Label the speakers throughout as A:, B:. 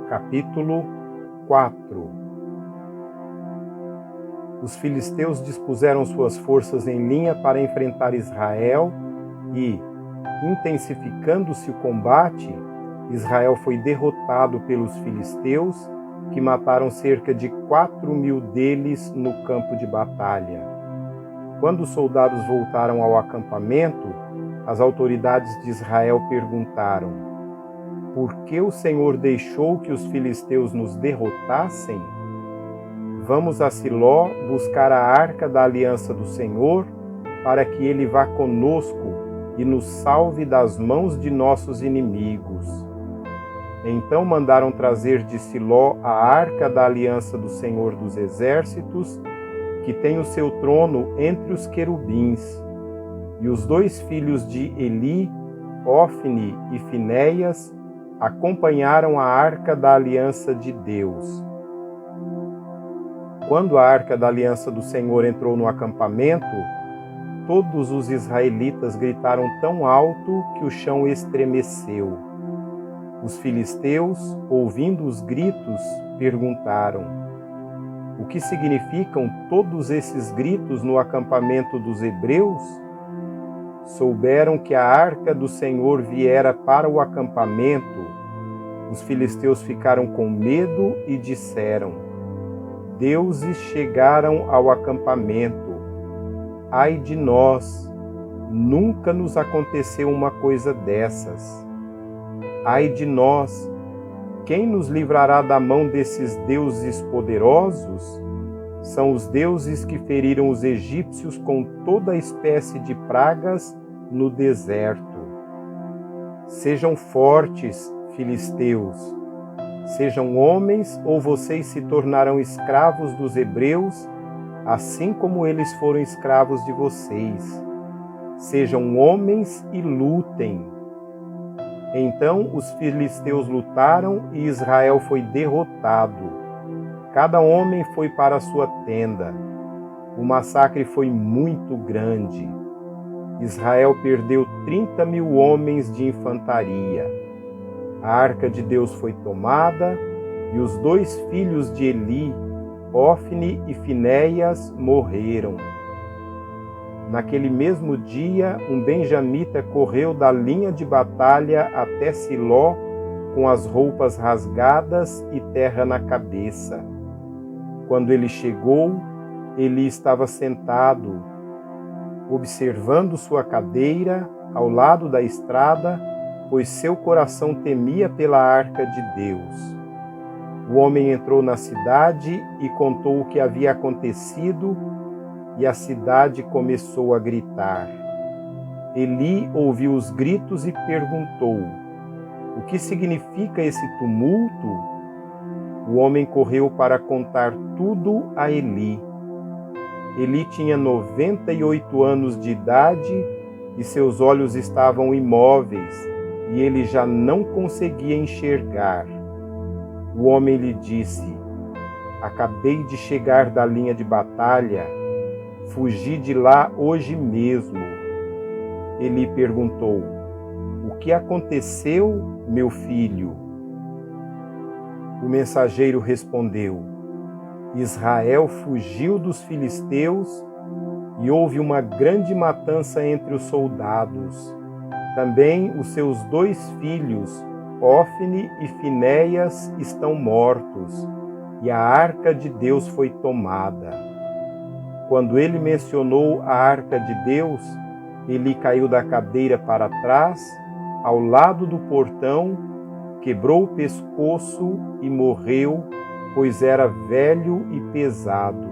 A: Capítulo 4. Os filisteus dispuseram suas forças em linha para enfrentar Israel e, intensificando-se o combate, Israel foi derrotado pelos filisteus, que mataram cerca de 4.000 deles no campo de batalha. Quando os soldados voltaram ao acampamento, as autoridades de Israel perguntaram: por que o Senhor deixou que os filisteus nos derrotassem? Vamos a Siló buscar a arca da aliança do Senhor, para que ele vá conosco e nos salve das mãos de nossos inimigos. Então mandaram trazer de Siló a arca da aliança do Senhor dos Exércitos, que tem o seu trono entre os querubins. E os 2 filhos de Eli, Ofni e Finéias, acompanharam a arca da aliança de Deus. Quando a arca da aliança do Senhor entrou no acampamento, todos os israelitas gritaram tão alto que o chão estremeceu. Os filisteus, ouvindo os gritos, perguntaram: o que significam todos esses gritos no acampamento dos hebreus? Souberam que a arca do Senhor viera para o acampamento. Os filisteus ficaram com medo e disseram: deuses chegaram ao acampamento. Ai de nós! Nunca nos aconteceu uma coisa dessas. Ai de nós! Quem nos livrará da mão desses deuses poderosos? São os deuses que feriram os egípcios com toda espécie de pragas no deserto. Sejam fortes, filisteus. Sejam homens, ou vocês se tornarão escravos dos hebreus, assim como eles foram escravos de vocês. Sejam homens e lutem. Então os filisteus lutaram e Israel foi derrotado. Cada homem foi para a sua tenda. O massacre foi muito grande. Israel perdeu 30.000 homens de infantaria. A arca de Deus foi tomada e os 2 filhos de Eli, Ofni e Finéias, morreram. Naquele mesmo dia, um benjamita correu da linha de batalha até Siló com as roupas rasgadas e terra na cabeça. Quando ele chegou, Eli estava sentado, observando sua cadeira ao lado da estrada, pois seu coração temia pela arca de Deus. O homem entrou na cidade e contou o que havia acontecido, e a cidade começou a gritar. Eli ouviu os gritos e perguntou: o que significa esse tumulto? O homem correu para contar tudo a Eli. Eli tinha 98 anos de idade e seus olhos estavam imóveis, e ele já não conseguia enxergar. O homem lhe disse: acabei de chegar da linha de batalha, fugi de lá hoje mesmo. Eli perguntou: o que aconteceu, meu filho? O mensageiro respondeu: Israel fugiu dos filisteus e houve uma grande matança entre os soldados. Também os seus 2 filhos, Ofni e Finéias, estão mortos, e a arca de Deus foi tomada. Quando ele mencionou a arca de Deus, Eli caiu da cadeira para trás, ao lado do portão, quebrou o pescoço e morreu, pois era velho e pesado.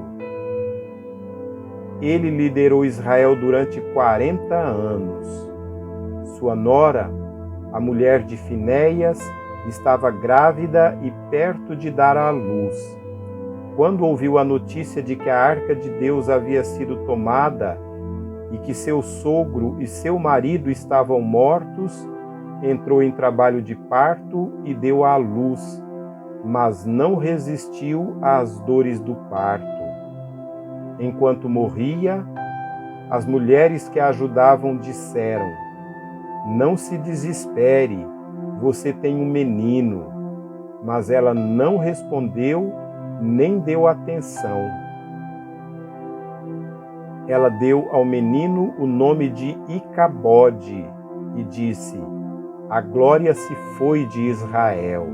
A: Ele liderou Israel durante 40 anos. Sua nora, a mulher de Finéias, estava grávida e perto de dar à luz. Quando ouviu a notícia de que a arca de Deus havia sido tomada e que seu sogro e seu marido estavam mortos, entrou em trabalho de parto e deu à luz, mas não resistiu às dores do parto. Enquanto morria, as mulheres que a ajudavam disseram: não se desespere, você tem um menino. mas ela não respondeu nem deu atenção. Ela deu ao menino o nome de Icabode e disse: a glória se foi de Israel.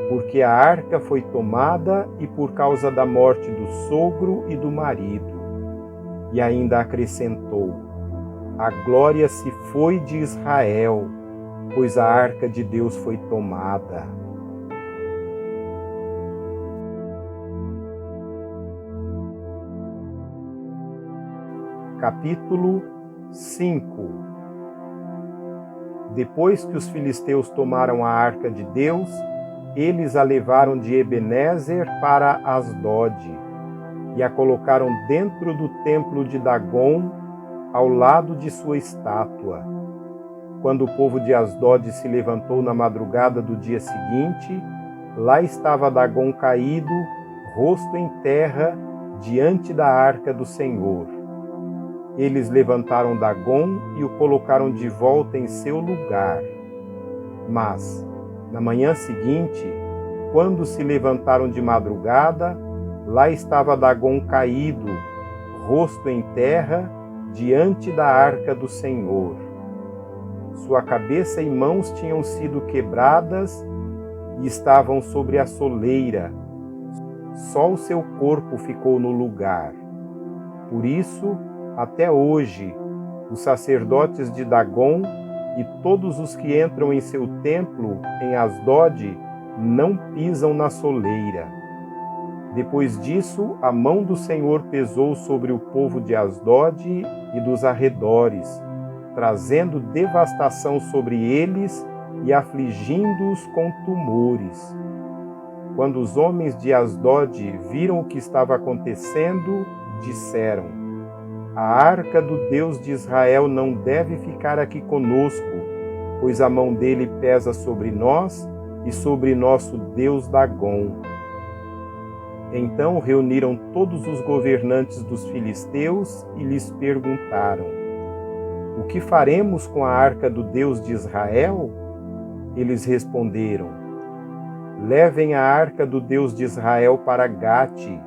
A: Porque a arca foi tomada e por causa da morte do sogro e do marido. E ainda acrescentou: a glória se foi de Israel, pois a arca de Deus foi tomada. Capítulo 5. Depois que os filisteus tomaram a arca de Deus, eles a levaram de Ebenezer para Asdode e a colocaram dentro do templo de Dagon, ao lado de sua estátua. Quando o povo de Asdode se levantou na madrugada do dia seguinte, lá estava Dagon caído, rosto em terra, diante da arca do Senhor. Eles levantaram Dagon e o colocaram de volta em seu lugar. Mas, na manhã seguinte, quando se levantaram de madrugada, lá estava Dagon caído, rosto em terra, diante da arca do Senhor. Sua cabeça e mãos tinham sido quebradas e estavam sobre a soleira. Só o seu corpo ficou no lugar. Por isso, até hoje, os sacerdotes de Dagon e todos os que entram em seu templo em Asdode não pisam na soleira. Depois disso, a mão do Senhor pesou sobre o povo de Asdode e dos arredores, trazendo devastação sobre eles e afligindo-os com tumores. Quando os homens de Asdode viram o que estava acontecendo, disseram: a arca do Deus de Israel não deve ficar aqui conosco, pois a mão dele pesa sobre nós e sobre nosso Deus Dagon. Então reuniram todos os governantes dos filisteus e lhes perguntaram: o que faremos com a arca do Deus de Israel? Eles responderam: levem a arca do Deus de Israel para Gate.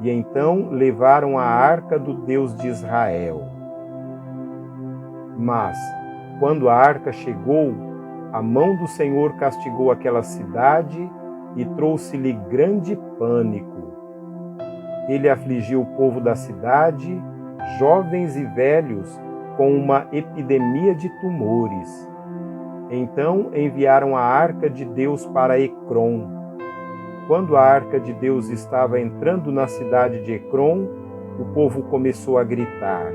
A: E então levaram a arca do Deus de Israel. Mas, quando a arca chegou, a mão do Senhor castigou aquela cidade e trouxe-lhe grande pânico. Ele afligiu o povo da cidade, jovens e velhos, com uma epidemia de tumores. Então enviaram a arca de Deus para Ecrom. Quando a arca de Deus estava entrando na cidade de Ecrom, o povo começou a gritar: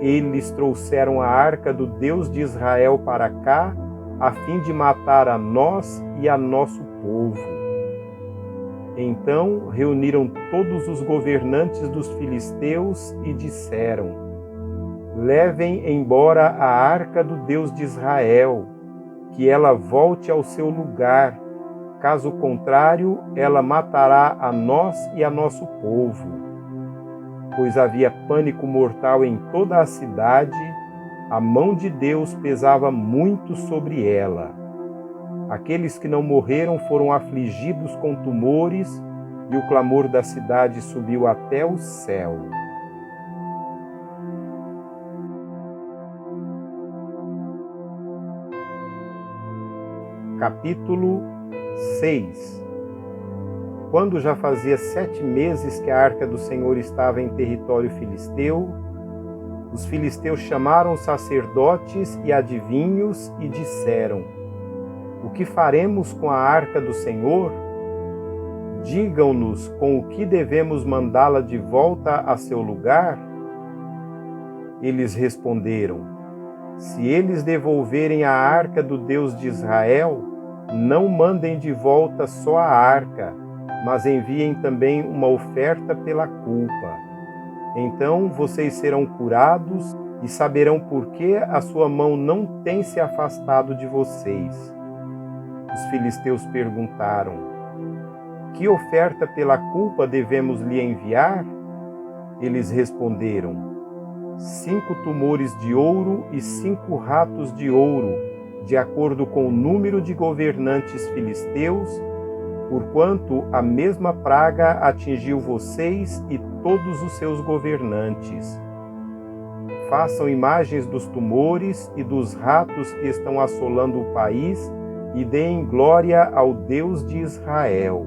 A: eles trouxeram a arca do Deus de Israel para cá, a fim de matar a nós e a nosso povo. Então reuniram todos os governantes dos filisteus e disseram: levem embora a arca do Deus de Israel, que ela volte ao seu lugar. Caso contrário, ela matará a nós e a nosso povo. Pois havia pânico mortal em toda a cidade, a mão de Deus pesava muito sobre ela. Aqueles que não morreram foram afligidos com tumores, e o clamor da cidade subiu até o céu. Capítulo 6. Quando já fazia 7 meses que a arca do Senhor estava em território filisteu, os filisteus chamaram os sacerdotes e adivinhos e disseram: o que faremos com a arca do Senhor? Digam-nos com o que devemos mandá-la de volta a seu lugar? Eles responderam: se eles devolverem a arca do Deus de Israel, não mandem de volta só a arca, mas enviem também uma oferta pela culpa. Então vocês serão curados e saberão por que a sua mão não tem se afastado de vocês. Os filisteus perguntaram: que oferta pela culpa devemos lhe enviar? Eles responderam: 5 tumores de ouro e 5 ratos de ouro, de acordo com o número de governantes filisteus, porquanto a mesma praga atingiu vocês e todos os seus governantes. Façam imagens dos tumores e dos ratos que estão assolando o país e deem glória ao Deus de Israel.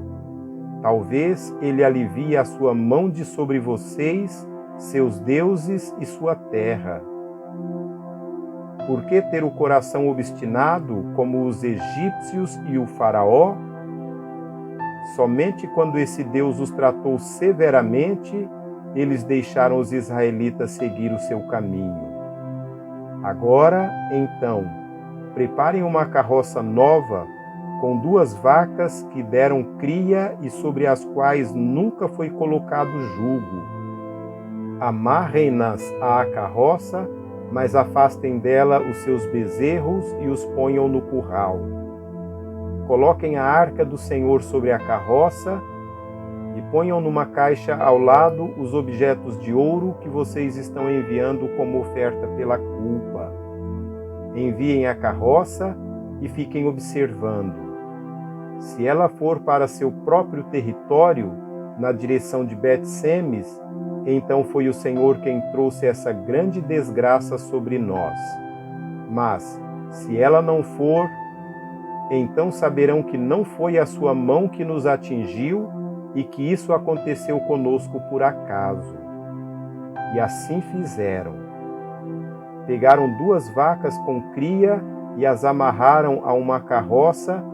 A: Talvez ele alivie a sua mão de sobre vocês, seus deuses e sua terra. Por que ter o coração obstinado como os egípcios e o faraó? Somente quando esse Deus os tratou severamente, eles deixaram os israelitas seguir o seu caminho. Agora, então, preparem uma carroça nova com 2 vacas que deram cria e sobre as quais nunca foi colocado jugo. Amarrem-nas à carroça, mas afastem dela os seus bezerros e os ponham no curral. Coloquem a arca do Senhor sobre a carroça e ponham numa caixa ao lado os objetos de ouro que vocês estão enviando como oferta pela culpa. Enviem a carroça e fiquem observando. Se ela for para seu próprio território, na direção de Bet-Semes, então foi o Senhor quem trouxe essa grande desgraça sobre nós. Mas, se ela não for, então saberão que não foi a sua mão que nos atingiu e que isso aconteceu conosco por acaso. E assim fizeram. Pegaram 2 vacas com cria e as amarraram a uma carroça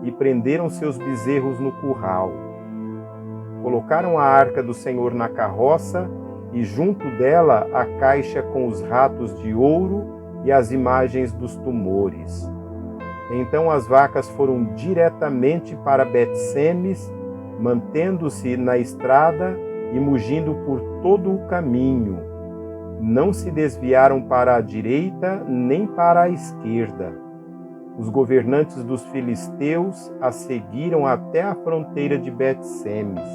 A: e prenderam seus bezerros no curral. Colocaram a arca do Senhor na carroça e junto dela a caixa com os ratos de ouro e as imagens dos tumores. Então as vacas foram diretamente para Bet-Semes, mantendo-se na estrada e mugindo por todo o caminho. Não se desviaram para a direita nem para a esquerda. Os governantes dos filisteus a seguiram até a fronteira de Bet-Semes.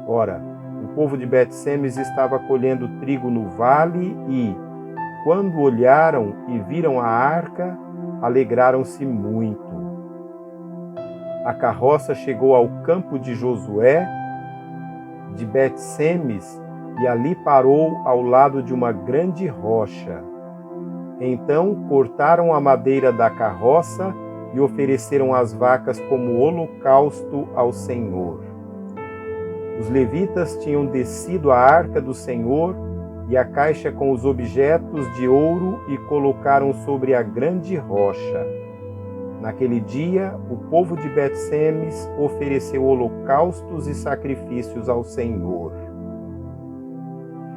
A: Ora, o povo de Bet-Semes estava colhendo trigo no vale e, quando olharam e viram a arca, alegraram-se muito. A carroça chegou ao campo de Josué, de Bet-Semes, e ali parou ao lado de uma grande rocha. Então cortaram a madeira da carroça e ofereceram as vacas como holocausto ao Senhor. Os levitas tinham descido a arca do Senhor e a caixa com os objetos de ouro e colocaram sobre a grande rocha. Naquele dia, o povo de Bet-Semes ofereceu holocaustos e sacrifícios ao Senhor.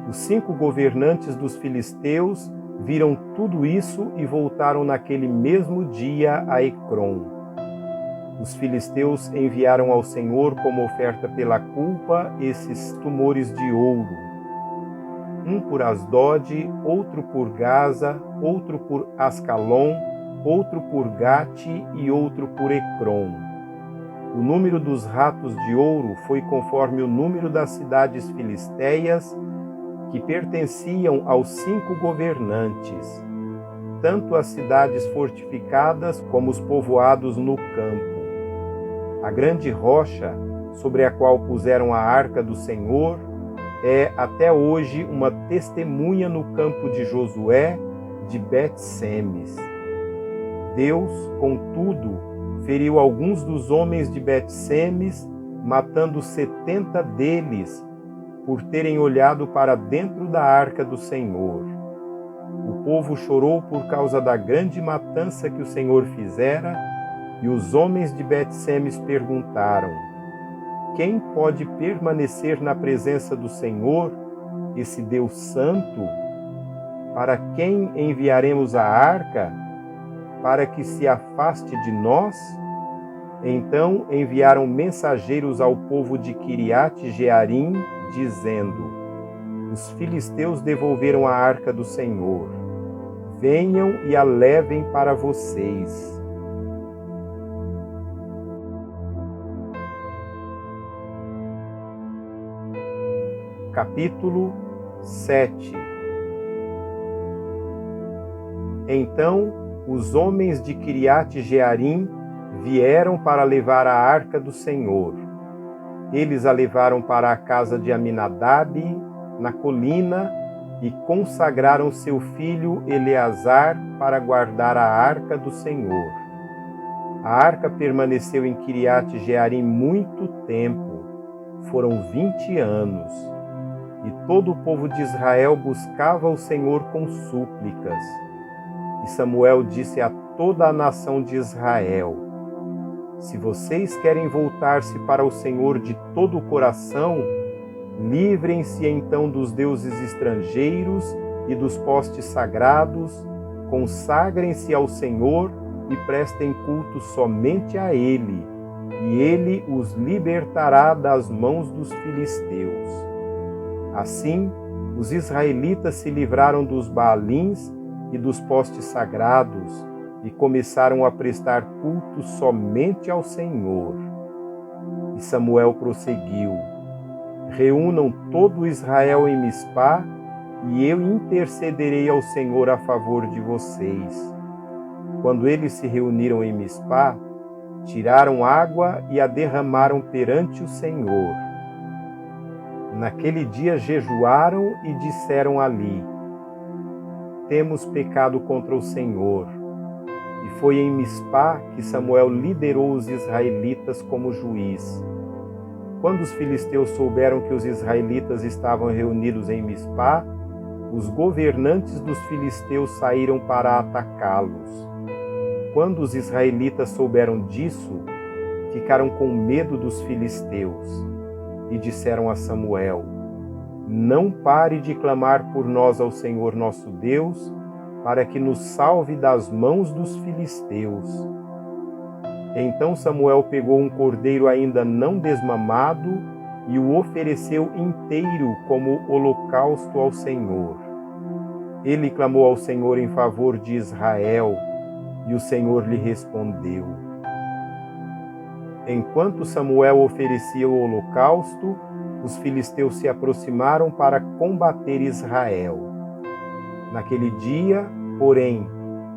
A: Os 5 governantes dos filisteus viram tudo isso e voltaram naquele mesmo dia a Ecrom. Os filisteus enviaram ao Senhor como oferta pela culpa esses tumores de ouro. Um por Asdod, outro por Gaza, outro por Ascalon, outro por Gate e outro por Ecrom. O número dos ratos de ouro foi conforme o número das cidades filisteias que pertenciam aos 5 governantes, tanto as cidades fortificadas como os povoados no campo. A grande rocha, sobre a qual puseram a arca do Senhor, é até hoje uma testemunha no campo de Josué, de Bet-Semes. Deus, contudo, feriu alguns dos homens de Bet-Semes, matando 70 deles, por terem olhado para dentro da arca do Senhor. O povo chorou por causa da grande matança que o Senhor fizera, e os homens de Bet-Semes perguntaram: quem pode permanecer na presença do Senhor, esse Deus santo? Para quem enviaremos a arca? Para que se afaste de nós? Então enviaram mensageiros ao povo de Quiriate-Jearim, dizendo: os filisteus devolveram a arca do Senhor. Venham e a levem para vocês. Capítulo 7. Então os homens de Kiriat Jearim vieram para levar a arca do Senhor. Eles a levaram para a casa de Aminadab, na colina, e consagraram seu filho Eleazar para guardar a arca do Senhor. A arca permaneceu em Kiriat Jearim muito tempo, foram 20 anos, e todo o povo de Israel buscava o Senhor com súplicas. E Samuel disse a toda a nação de Israel: se vocês querem voltar-se para o Senhor de todo o coração, livrem-se então dos deuses estrangeiros e dos postes sagrados, consagrem-se ao Senhor e prestem culto somente a Ele, e Ele os libertará das mãos dos filisteus. Assim, os israelitas se livraram dos Baalins e dos postes sagrados e começaram a prestar culto somente ao Senhor. E Samuel prosseguiu: reúnam todo Israel em Mispá, e eu intercederei ao Senhor a favor de vocês. Quando eles se reuniram em Mispá, tiraram água e a derramaram perante o Senhor. Naquele dia jejuaram e disseram ali: temos pecado contra o Senhor. E foi em Mispá que Samuel liderou os israelitas como juiz. Quando os filisteus souberam que os israelitas estavam reunidos em Mispá, os governantes dos filisteus saíram para atacá-los. Quando os israelitas souberam disso, ficaram com medo dos filisteus e disseram a Samuel: não pare de clamar por nós ao Senhor nosso Deus, para que nos salve das mãos dos filisteus. Então Samuel pegou um cordeiro ainda não desmamado e o ofereceu inteiro como holocausto ao Senhor. Ele clamou ao Senhor em favor de Israel, e o Senhor lhe respondeu. Enquanto Samuel oferecia o holocausto, os filisteus se aproximaram para combater Israel. Naquele dia, porém,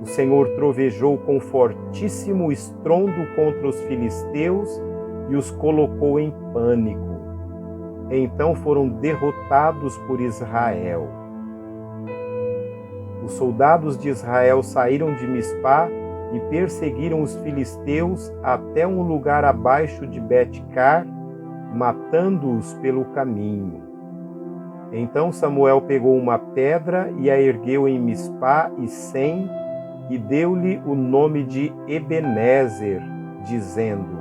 A: o Senhor trovejou com fortíssimo estrondo contra os filisteus e os colocou em pânico. Então foram derrotados por Israel. Os soldados de Israel saíram de Mispá e perseguiram os filisteus até um lugar abaixo de Bet-car, matando-os pelo caminho. Então Samuel pegou uma pedra e a ergueu em Mispá e Sem, e deu-lhe o nome de Ebenezer, dizendo: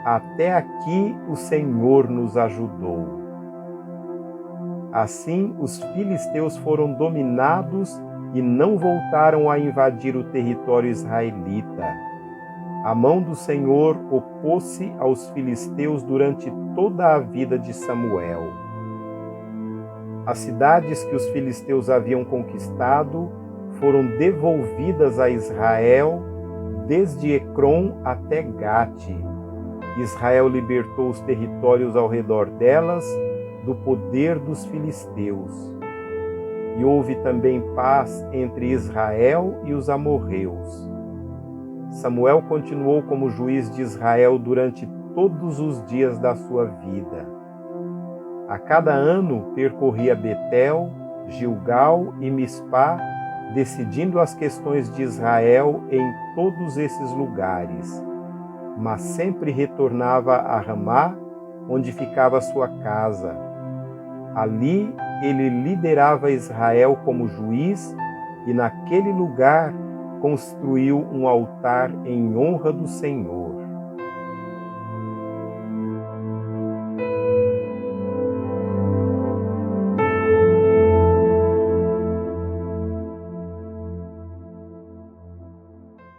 A: até aqui o Senhor nos ajudou. Assim os filisteus foram dominados e não voltaram a invadir o território israelita. A mão do Senhor opôs-se aos filisteus durante toda a vida de Samuel. As cidades que os filisteus haviam conquistado foram devolvidas a Israel, desde Ecrom até Gate. Israel libertou os territórios ao redor delas do poder dos filisteus. E houve também paz entre Israel e os amorreus. Samuel continuou como juiz de Israel durante todos os dias da sua vida. A cada ano percorria Betel, Gilgal e Mispá, decidindo as questões de Israel em todos esses lugares, mas sempre retornava a Ramá, onde ficava sua casa. Ali ele liderava Israel como juiz e naquele lugar construiu um altar em honra do Senhor.